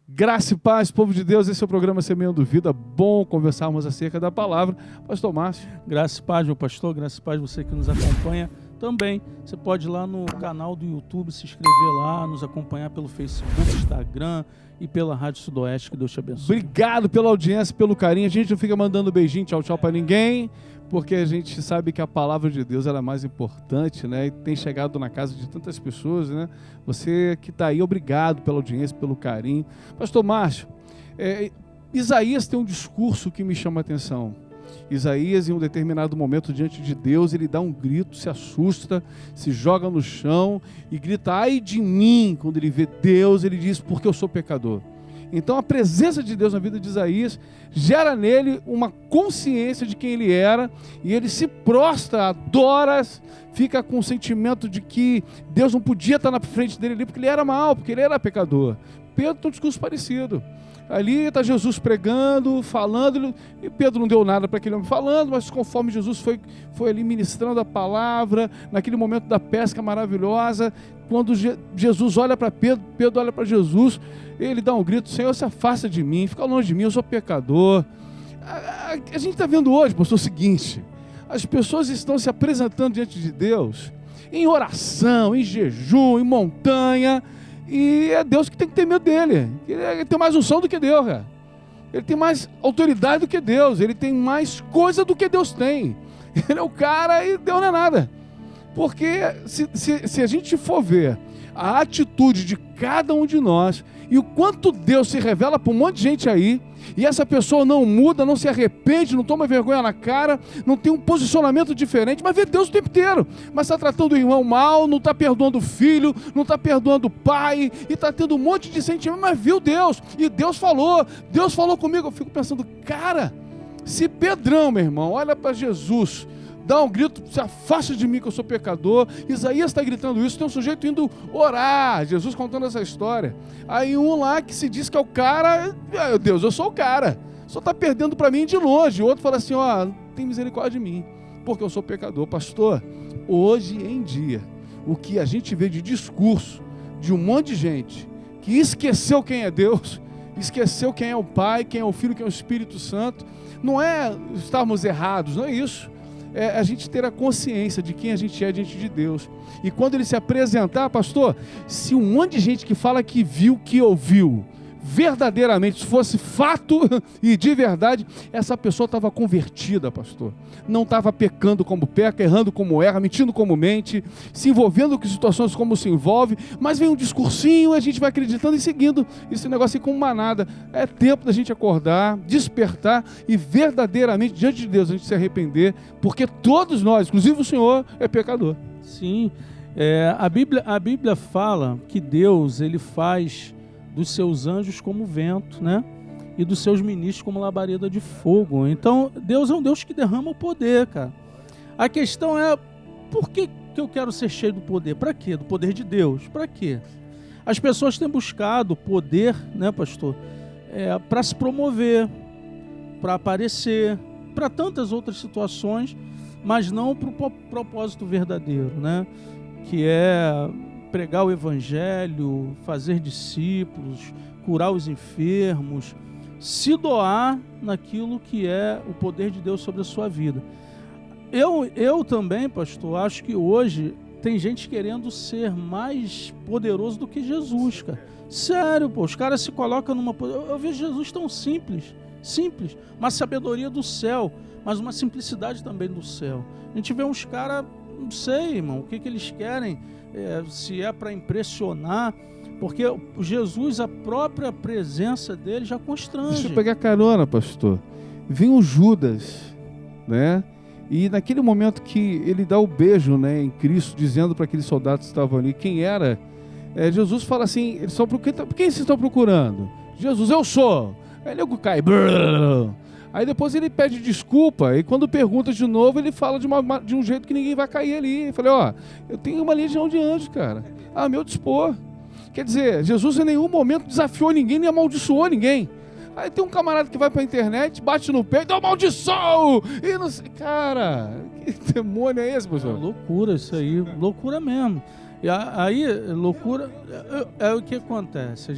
Graça e paz, povo de Deus, esse é o programa Semeando Vida. Bom conversarmos acerca da palavra. Pastor Márcio. Graça e paz, meu pastor, graça e paz, você que nos acompanha também. Você pode ir lá no canal do YouTube, se inscrever lá, nos acompanhar pelo Facebook, Instagram e pela Rádio Sudoeste. Que Deus te abençoe. Obrigado pela audiência, pelo carinho. A gente não fica mandando beijinho, tchau, tchau pra ninguém, porque a gente sabe que a palavra de Deus ela é mais importante, né? E tem chegado na casa de tantas pessoas, né? Você que está aí, obrigado pela audiência, pelo carinho. Pastor Márcio, Isaías tem um discurso que me chama a atenção. Isaías, em um determinado momento, diante de Deus, ele dá um grito, se assusta, se joga no chão e grita, ai de mim. Quando ele vê Deus, ele diz, porque eu sou pecador. Então a presença de Deus na vida de Isaías gera nele uma consciência de quem ele era, e ele se prostra, adora, fica com o sentimento de que Deus não podia estar na frente dele ali, porque ele era mau, porque ele era pecador. Pedro tem um discurso parecido. Ali está Jesus pregando, falando, e Pedro não deu nada para aquele homem falando, mas conforme Jesus foi ali ministrando a palavra, naquele momento da pesca maravilhosa, quando Jesus olha para Pedro, Pedro olha para Jesus, ele dá um grito, Senhor, se afasta de mim, fica longe de mim, eu sou pecador. A gente está vendo hoje, pastor, o seguinte, as pessoas estão se apresentando diante de Deus, em oração, em jejum, em montanha, e é Deus que tem que ter medo dele. Ele tem mais unção do que Deus, cara. Ele tem mais autoridade do que Deus. Ele tem mais coisa do que Deus tem. Ele é o cara e Deus não é nada. Porque se a gente for ver a atitude de cada um de nós e o quanto Deus se revela para um monte de gente aí, e essa pessoa não muda, não se arrepende, não toma vergonha na cara, não tem um posicionamento diferente, mas vê Deus o tempo inteiro, mas está tratando o irmão mal, não está perdoando o filho, não está perdoando o pai, e está tendo um monte de sentimento, mas viu Deus, e Deus falou comigo. Eu fico pensando, cara, se Pedrão, meu irmão, olha para Jesus, dá um grito, se afasta de mim que eu sou pecador. Isaías está gritando isso, tem um sujeito indo orar, Jesus contando essa história. Aí um lá que se diz que é o cara, meu Deus, eu sou o cara, só está perdendo para mim de longe. O outro fala assim, ó, tem misericórdia de mim, porque eu sou pecador. Pastor, hoje em dia, o que a gente vê de discurso de um monte de gente que esqueceu quem é Deus, esqueceu quem é o Pai, quem é o Filho, quem é o Espírito Santo, não é estarmos errados, não é isso. É a gente ter a consciência de quem a gente é diante de Deus. E quando ele se apresentar, pastor, se um monte de gente que fala que viu, que ouviu, verdadeiramente, se fosse fato e de verdade, essa pessoa estava convertida, pastor. Não estava pecando como peca, errando como erra, mentindo como mente, se envolvendo com situações como se envolve, mas vem um discursinho e a gente vai acreditando e seguindo esse negócio aí como manada. É tempo da gente acordar, despertar e verdadeiramente, diante de Deus, a gente se arrepender, porque todos nós, inclusive o Senhor, é pecador. Sim, a Bíblia fala que Deus, ele faz dos seus anjos como vento, né? E dos seus ministros como labareda de fogo. Então, Deus é um Deus que derrama o poder, cara. A questão é, por que eu quero ser cheio do poder? Para quê? Do poder de Deus. Para quê? As pessoas têm buscado poder, né, pastor? Para se promover, para aparecer, para tantas outras situações, mas não para o propósito verdadeiro, né? Que é pregar o evangelho, fazer discípulos, curar os enfermos, se doar naquilo que é o poder de Deus sobre a sua vida. Eu também, pastor, acho que hoje tem gente querendo ser mais poderoso do que Jesus, cara. Sério, pô, os caras se colocam numa... Eu vejo Jesus tão simples, uma sabedoria do céu, mas uma simplicidade também do céu. A gente vê uns caras, não sei, irmão, o que eles querem, se é para impressionar, porque Jesus, a própria presença dele já constrange. Deixa eu pegar carona, pastor. Vem o Judas, né? E naquele momento que ele dá o beijo, né, em Cristo, dizendo para aqueles soldados que estavam ali quem era, Jesus fala assim, eles estão procurando, quem vocês estão procurando? Jesus, eu sou. Aí ele cai. Aí depois ele pede desculpa, e quando pergunta de novo, ele fala de um jeito que ninguém vai cair ali. Eu falei, eu tenho uma legião de anjos, cara, a meu dispor. Quer dizer, Jesus em nenhum momento desafiou ninguém, nem amaldiçoou ninguém. Aí tem um camarada que vai pra internet, bate no peito, dá maldição! E não sei, cara, que demônio é esse, professor? Loucura isso aí, loucura mesmo. E aí, loucura, é o que acontece.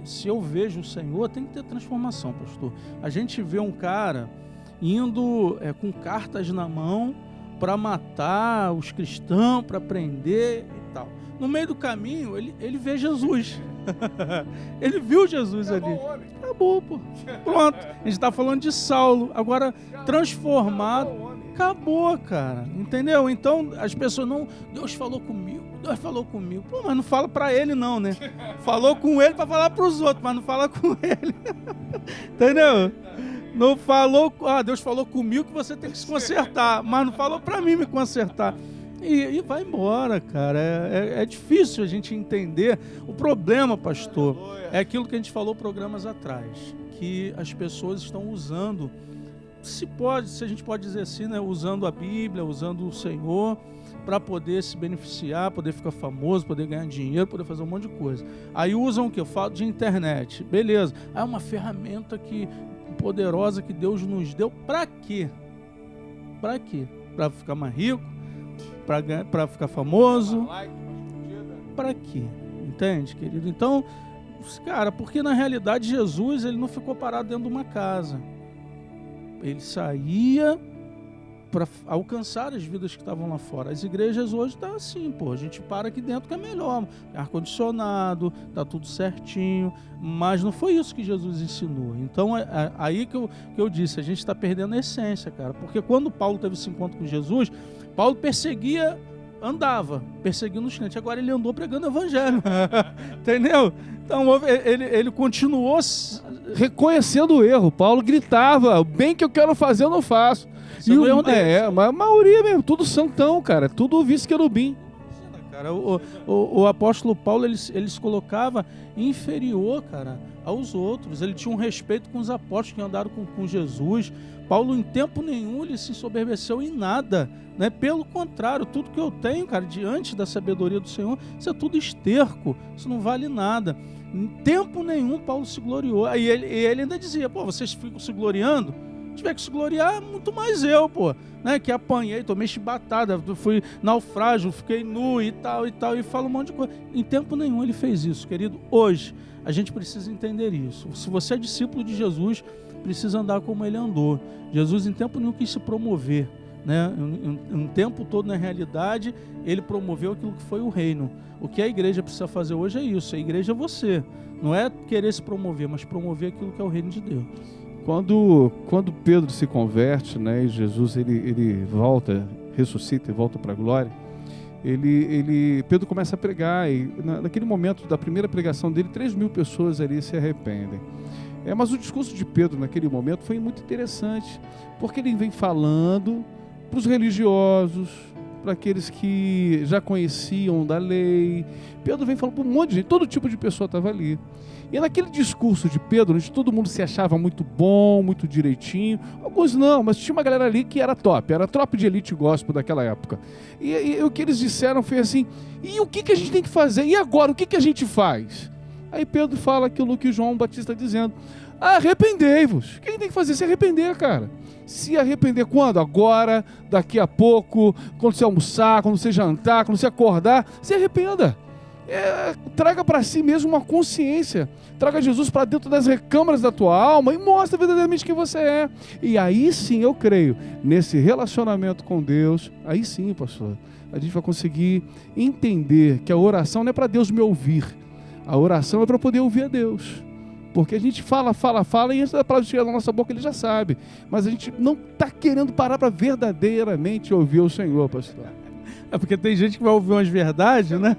Se eu vejo o Senhor, tem que ter transformação, pastor. A gente vê um cara indo com cartas na mão para matar os cristãos, para prender e tal. No meio do caminho, ele vê Jesus. Ele viu Jesus ali. Acabou, pô. Pronto. A gente está falando de Saulo. Agora, transformado. Acabou, cara. Entendeu? Então, as pessoas não... Deus falou comigo. Pô, mas não fala para ele não, né? Falou com ele para falar para os outros, mas não fala com ele. Entendeu? Não falou... Deus falou comigo que você tem que se consertar, mas não falou para mim me consertar. E vai embora, cara. É difícil a gente entender. O problema, pastor, é aquilo que a gente falou programas atrás, que as pessoas estão usando, se a gente pode dizer assim, né, usando a Bíblia, usando o Senhor, para poder se beneficiar, poder ficar famoso, poder ganhar dinheiro, poder fazer um monte de coisa. Aí usam o que? Eu falo de internet. Beleza. É uma ferramenta poderosa que Deus nos deu. Para quê? Para quê? Para ficar mais rico? Para ficar famoso? Para quê? Entende, querido? Então, cara, porque na realidade Jesus, ele não ficou parado dentro de uma casa. Ele saía para alcançar as vidas que estavam lá fora. As igrejas hoje estão assim, pô, a gente para aqui dentro que é melhor, ar-condicionado, tá tudo certinho, mas não foi isso que Jesus ensinou. Então, aí que eu disse, a gente está perdendo a essência, cara, porque quando Paulo teve esse encontro com Jesus, Paulo andava perseguindo os crentes, agora ele andou pregando o evangelho, entendeu? Então ele continuou reconhecendo o erro. Paulo gritava: o bem que eu quero fazer eu não faço. E mas a maioria mesmo, tudo santão, cara, tudo vice-querubim. Cara, o apóstolo Paulo, ele se colocava inferior, cara, aos outros. Ele tinha um respeito com os apóstolos que andaram com Jesus. Paulo, em tempo nenhum, ele se ensoberbeceu em nada, né? Pelo contrário, tudo que eu tenho, cara, diante da sabedoria do Senhor, isso é tudo esterco, isso não vale nada. Em tempo nenhum, Paulo se gloriou. Aí ele ainda dizia: pô, vocês ficam se gloriando? Se tiver que se gloriar, muito mais eu, pô, né? Que apanhei, tomei chibatada, fui naufrágio, fiquei nu e tal, e fala um monte de coisa. Em tempo nenhum ele fez isso, querido. Hoje, a gente precisa entender isso. Se você é discípulo de Jesus, precisa andar como ele andou. Jesus, em tempo nenhum, quis se promover, né? Um tempo todo, na realidade, ele promoveu aquilo que foi o reino. O que a igreja precisa fazer hoje é isso. A igreja é você. Não é querer se promover, mas promover aquilo que é o reino de Deus. Quando Pedro se converte, né, e Jesus ele volta, ressuscita e volta para a glória, Pedro começa a pregar, e naquele momento da primeira pregação dele, 3.000 pessoas ali se arrependem. Mas o discurso de Pedro naquele momento foi muito interessante, porque ele vem falando para os religiosos, para aqueles que já conheciam da lei. Pedro vem falando para um monte de gente, todo tipo de pessoa estava ali. E naquele discurso de Pedro, onde todo mundo se achava muito bom, muito direitinho, alguns não, mas tinha uma galera ali que era top, era tropa de elite gospel daquela época. E o que eles disseram foi assim: e o que a gente tem que fazer? E agora, o que a gente faz? Aí Pedro fala aquilo que João Batista está dizendo: arrependei-vos. O que a gente tem que fazer? Se arrepender, cara. Se arrepender quando? Agora, daqui a pouco, quando você almoçar, quando você jantar, quando você acordar, se arrependa. Traga para si mesmo uma consciência, traga Jesus para dentro das recâmaras da tua alma e mostra verdadeiramente quem você é. E aí sim, eu creio, nesse relacionamento com Deus, aí sim, pastor, a gente vai conseguir entender que a oração não é para Deus me ouvir, a oração é para poder ouvir a Deus. Porque a gente fala, e antes da palavra chegar na nossa boca ele já sabe, mas a gente não está querendo parar para verdadeiramente ouvir o Senhor, pastor. É porque tem gente que vai ouvir umas verdades, né?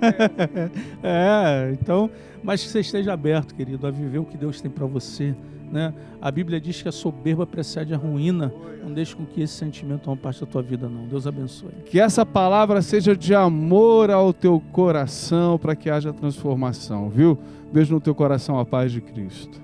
Então, mas que você esteja aberto, querido, a viver o que Deus tem para você, né? A Bíblia diz que a soberba precede a ruína. Não deixe com que esse sentimento tome parte da tua vida, não. Deus abençoe. Que essa palavra seja de amor ao teu coração, para que haja transformação, viu? Beijo no teu coração, a paz de Cristo.